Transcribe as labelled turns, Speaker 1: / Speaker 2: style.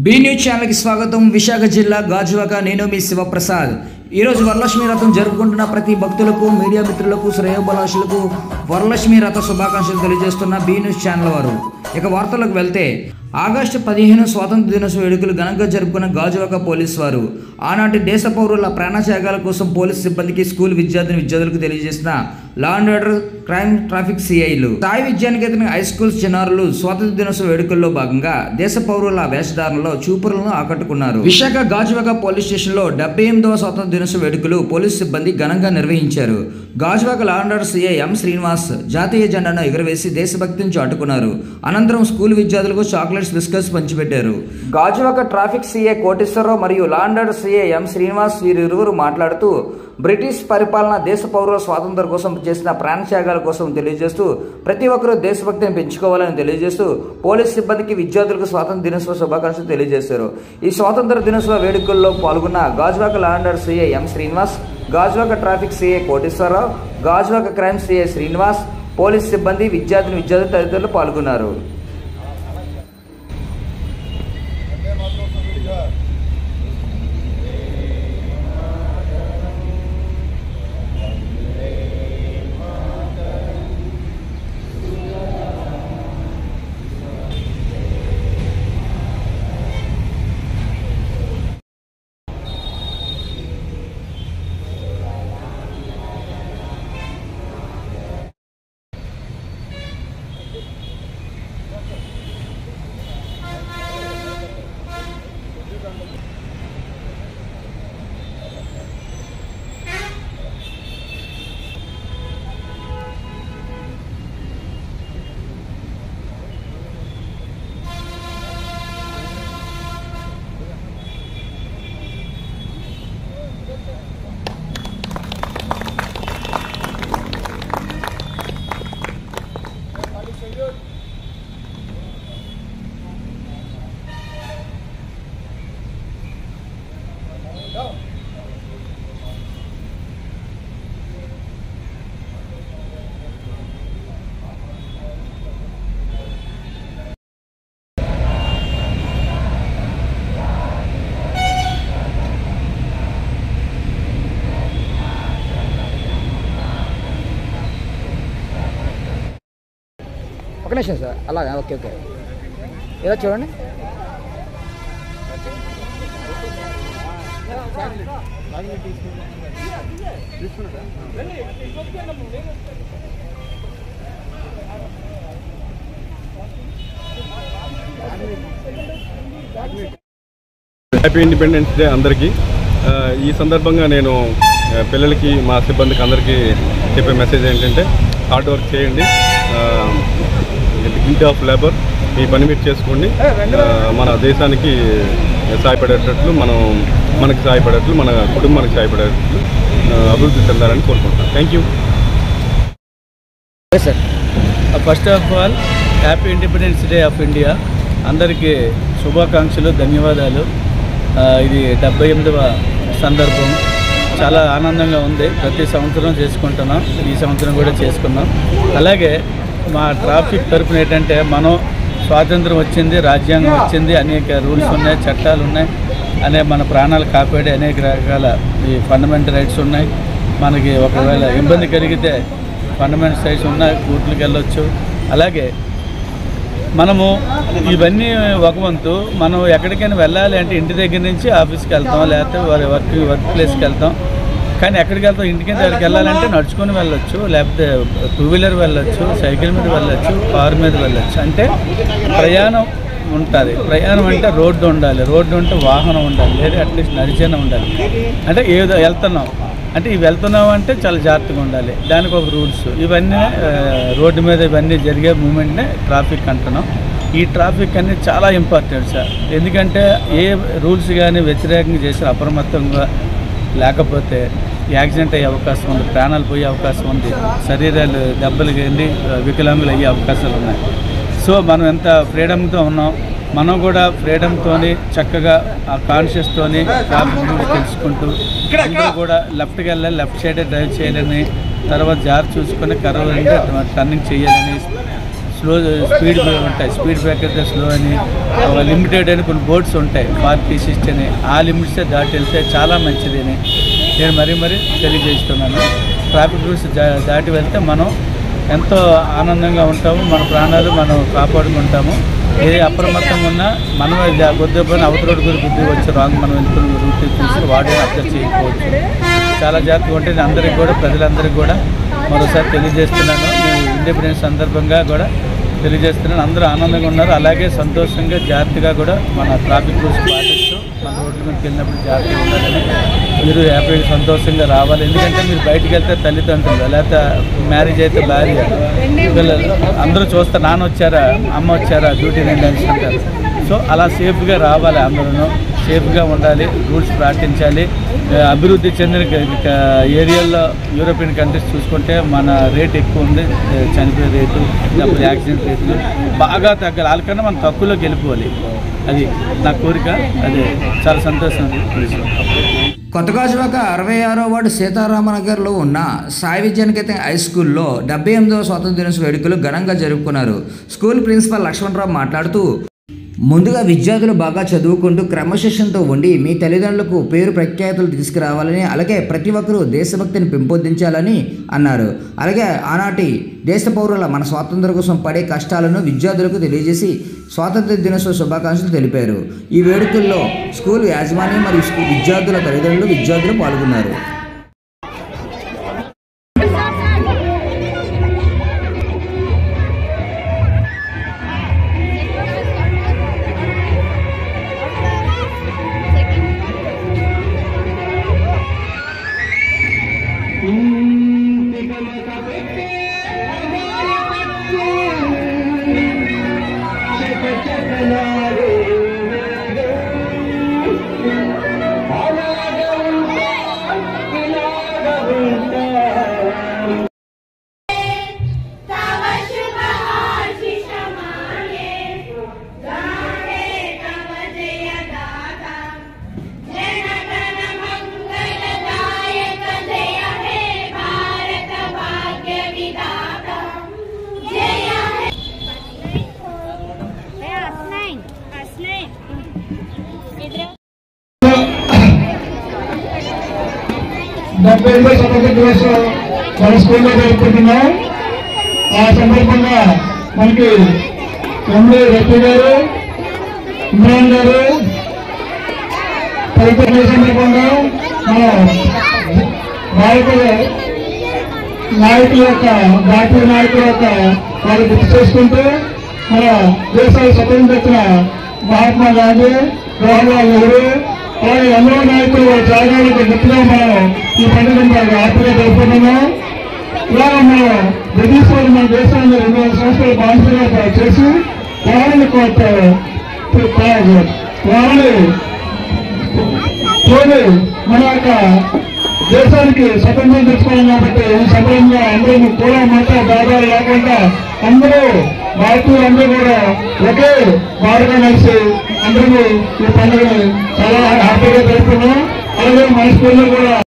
Speaker 1: Be news ఛానల్కి స్వాగతం. విశాఖ జిల్లా గాజువాక. నేను మీ శివప్రసాద్. ఈరోజు వరలక్ష్మి రథం జరుపుకుంటున్న ప్రతి భక్తులకు, మీడియా మిత్రులకు, శ్రేయోభిలాషులకు వరలక్ష్మి రథ శుభాకాంక్షలు తెలియజేస్తున్న బీ న్యూస్ ఛానల్ వారు. ఇక వార్తలకు వెళ్తే, ఆగస్టు 15 స్వాతంత్ర దినోత్సవ వేడుకలు ఘనంగా జరుపుకున్న గాజువాక పోలీసు వారు ఆనాటి దేశ పౌరుల ప్రాణత్యాగాల కోసం పోలీసు సిబ్బందికి, స్కూల్ విద్యార్థులకు తెలియజేసిన law and order, crime, traffic సిఐలు, సాయి విద్యానికేతన్ హై స్కూల్ చిన్నారులు స్వాతంత్ర దినోత్సవ వేడుకల్లో భాగంగా దేశ పౌరుల వేషధారణలో చూపులను ఆకట్టుకున్నారు. విశాఖ గాజువాక పోలీస్ స్టేషన్లో 78వ స్వాతంత్ర దినోత్సవ వేడుకలు పోలీసు సిబ్బంది ఘనంగా నిర్వహించారు. Gajuwaka law and order CI M Srinivas జాతీయ జెండాను ఎగురవేసి దేశభక్తిని చాటుకున్నారు. అనంతరం స్కూల్ విద్యార్థులకు చాక్లెట్స్, బిస్కెట్స్ పంచిపెట్టారు. గాజువాక ట్రాఫిక్ సిఐ కోటేశ్వరరావు మరియు law and order CI M Srinivas వీరిరువురు మాట్లాడుతూ, బ్రిటిష్ పరిపాలన దేశ పౌరుల స్వాతంత్రం కోసం చేసిన ప్రాణత్యాగాల కోసం తెలియజేస్తూ ప్రతి ఒక్కరూ దేశభక్తిని పెంచుకోవాలని తెలియజేస్తూ పోలీస్ సిబ్బందికి, విద్యార్థులకు స్వాతంత్ర దినోత్సవ శుభాకాంక్షలు తెలియజేశారు. ఈ స్వాతంత్ర దినోత్సవ వేడుకల్లో పాల్గొన్న Gajuwaka law and order CI M Srinivas, Gajuwaka traffic CI Koteswararao, Gajuwaka crime CI Srinivas, police సిబ్బంది, విద్యార్థులు తదితరులు పాల్గొన్నారు. ఒక నిమిషం సార్, అలాగా, ఓకే ఓకే, ఇలా చూడండి.
Speaker 2: హ్యాపీ ఇండిపెండెన్స్ డే అందరికీ. ఈ సందర్భంగా నేను పిల్లలకి, మా సిబ్బందికి అందరికీ చెప్పే మెసేజ్ ఏంటంటే, హార్డ్ వర్క్ చేయండి, గిల్టీ ఆఫ్ లేబర్, మీ పని మీరు చేసుకోండి. మన దేశానికి సహాయపడేటట్లు, మనకి సహాయపడేట్లు, మన కుటుంబానికి సహాయపడేటట్లు అభివృద్ధి చెందాలని కోరుకుంటున్నాను. Thank you
Speaker 3: sir. First of all happy independence day of India. అందరికీ శుభాకాంక్షలు, ధన్యవాదాలు. ఇది 78వ సందర్భం. చాలా ఆనందంగా ఉంది. ప్రతి సంవత్సరం చేసుకుంటున్నాం, ఈ సంవత్సరం కూడా చేసుకున్నాం. అలాగే మా ట్రాఫిక్ తరపున ఏంటంటే, మనం స్వాతంత్రం వచ్చింది, రాజ్యాంగం వచ్చింది, అనేక రూల్స్ ఉన్నాయి, చట్టాలు ఉన్నాయి, మన ప్రాణాలు కాపాడే అనేక రకాల ఈ ఫండమెంటల్ రైట్స్ ఉన్నాయి. మనకి ఒకవేళ ఇబ్బంది కలిగితే ఫండమెంటల్ రైట్స్ ఉన్నాయి, కోర్టులకు వెళ్ళొచ్చు. అలాగే మనము ఇవన్నీ ఒక వంతు, మనం ఎక్కడికైనా వెళ్ళాలి అంటే ఇంటి దగ్గర నుంచి ఆఫీస్కి వెళ్తాం, లేకపోతే వర్క్ ప్లేస్కి వెళ్తాం. కానీ ఎక్కడికి వెళ్తాం, ఇంటికి అక్కడికి వెళ్ళాలంటే నడుచుకొని వెళ్ళొచ్చు, లేకపోతే 2 వీలర్ వెళ్ళొచ్చు, సైకిల్ మీద వెళ్ళొచ్చు, కారు మీద వెళ్ళొచ్చు. అంటే ప్రయాణం ఉంటుంది. ప్రయాణం అంటే రోడ్డు ఉండాలి, రోడ్డు ఉంటే వాహనం ఉండాలి, లేదా అట్లీస్ట్ నడిచేనే ఉండాలి. అంటే ఏదో వెళ్తున్నాం అంటే, ఇవి వెళ్తున్నాం అంటే చాలా జాగ్రత్తగా ఉండాలి, దానికి ఒక రూల్స్. ఇవన్నీ రోడ్డు మీద ఇవన్నీ జరిగే మూమెంట్నే ట్రాఫిక్ అంటున్నాం. ఈ ట్రాఫిక్ అనేది చాలా ఇంపార్టెంట్ సార్. ఎందుకంటే ఏ రూల్స్ కానీ వ్యతిరేకంగా చేసి అప్రమత్తంగా లేకపోతే యాక్సిడెంట్ అయ్యే అవకాశం ఉంది, ప్రాణాలు పోయే అవకాశం ఉంది, శరీరాలు దెబ్బలు కానీ వికలాంగులు అయ్యే అవకాశాలు ఉన్నాయి. సో మనం ఎంత ఫ్రీడమ్తో ఉన్నాం, మనం కూడా ఫ్రీడమ్తో చక్కగా ఆ కాన్షియస్తోని తెలుసుకుంటూ అందరూ కూడా లెఫ్ట్కి వెళ్ళాలి, లెఫ్ట్ సైడే డ్రైవ్ చేయాలని, తర్వాత జార్ చూసుకొని కర్వ్ టర్నింగ్ చేయాలని స్లో స్పీడ్ ఉంటాయి, స్పీడ్ బ్రేకర్ స్లో అని, లిమిటెడ్ అని కొన్ని బోర్డ్స్ ఉంటాయి, 40, 60 అని. ఆ లిమిట్సే దాటి వెళ్తే చాలా మంచిది అని నేను మరీ తెలియజేస్తున్నాను. ట్రాఫిక్ రూల్స్ దాటి వెళ్తే మనం ఎంతో ఆనందంగా ఉంటాము, మన ప్రాణాలు మనం కాపాడుకుంటాము. ఏది అప్రమత్తంగా ఉన్నా మనం బుద్ధి పైన అవతరోడు గురి బుద్ధి వచ్చి రాంగ్ మనం వెళ్తున్న రూట్ చూసి వాడే అబ్జర్వ్ చేయకపోవచ్చు. చాలా జాగ్రత్తగా ఉంటే అందరికీ కూడా, ప్రజలందరికీ కూడా మరోసారి తెలియజేస్తున్నాను. ఇండిపెండెన్స్ సందర్భంగా కూడా తెలియజేస్తున్నాను. అందరూ ఆనందంగా ఉన్నారు, అలాగే సంతోషంగా జాగ్రత్తగా కూడా మన ట్రాఫిక్ రూల్స్ పాటిస్తూ మన రోడ్ల మీదకి వెళ్ళినప్పుడు జాగ్రత్తగా ఉండాలని, మీరు హ్యాపీగా సంతోషంగా రావాలి. ఎందుకంటే మీరు బయటికి వెళ్తే తల్లిదండ్రులు, లేకపోతే మ్యారేజ్ అయితే భార్య, పిల్లలు అందరూ చూస్తారు, నాన్న వచ్చారా, అమ్మ వచ్చారా, డ్యూటీ నిండి అంటారు. సో అలా సేఫ్గా రావాలి, అందరూ సేఫ్గా ఉండాలి, రూల్స్ పాటించాలి. అభివృద్ధి చెందిన ఏరియాల్లో యూరోపియన్ కంట్రీస్ చూసుకుంటే మన రేట్ ఎక్కువ ఉంది, చనిపోయే రేటు, లేకపోతే యాక్సిడెంట్ రేట్లు బాగా తగ్గాలి. వాళ్ళకన్నా మనం తక్కువలోకి వెళ్ళిపోవాలి, అది నా కోరిక. అది చాలా సంతోషం.
Speaker 1: కొత్త గాజువాక 66వ వార్డు సీతారామనగర్లో ఉన్న సాయి విద్యానికేతన్ హై స్కూల్లో 78వ స్వాతంత్ర దినోత్సవ వేడుకలు ఘనంగా జరుపుకున్నారు. స్కూల్ ప్రిన్సిపల్ లక్ష్మణరావు మాట్లాడుతూ, ముందుగా విద్యార్థులు బాగా చదువుకుంటూ క్రమశిక్షణతో ఉండి మీ తల్లిదండ్రులకు పేరు ప్రఖ్యాతులు తీసుకురావాలని, అలాగే ప్రతి ఒక్కరూ దేశభక్తిని పెంపొందించాలని అన్నారు. అలాగే ఆనాటి దేశ పౌరుల మన స్వాతంత్రం కోసం పడే కష్టాలను విద్యార్థులకు తెలియజేసి స్వాతంత్ర దినోత్సవ శుభాకాంక్షలు తెలిపారు. ఈ వేడుకల్లో స్కూల్ యాజమాన్యం మరియు విద్యార్థుల తల్లిదండ్రులు, విద్యార్థులు పాల్గొన్నారు.
Speaker 4: స్వతంత్ర దినోత్సవం మన స్కూల్లో జరుపుకుంటున్నాం. ఆ సందర్భంగా మనకి ఎంఏ రఫీ గారు, ఇమ్రాన్ గారు తదితరుల సందర్భంగా మన నాయకుల యొక్క జాతీయ నాయకుల యొక్క వాళ్ళు గుర్తు చేసుకుంటూ మన దేశానికి స్వతంత్రం తెచ్చిన మహాత్మా గాంధీ, జవహర్లాల్ నెహ్రూ, అలాగే ఎన్నో నాయకులు త్యాగాలకు గుర్తుగా మనం ఈ పండుగను హ్యాపీగా జరుపుకుంటున్నాం. ఇవాళ మనం బ్రిటిష్ వాళ్ళు మన దేశాన్ని 200 సంవత్సరాల బానిసగా చేసి వాళ్ళని మన యొక్క దేశానికి స్వతంత్రం తెచ్చుకోవాలి. కాబట్టి ఈ సందర్భంగా అందరూ కుల మత భేదాలు లేకుండా అందరూ భారతీయులందరూ కూడా ఒకే బారుగా కలిసి అందరూ ఈ పండుగని చాలా హ్యాపీగా జరుపుకున్నాం. అలాగే మన స్కూల్లో కూడా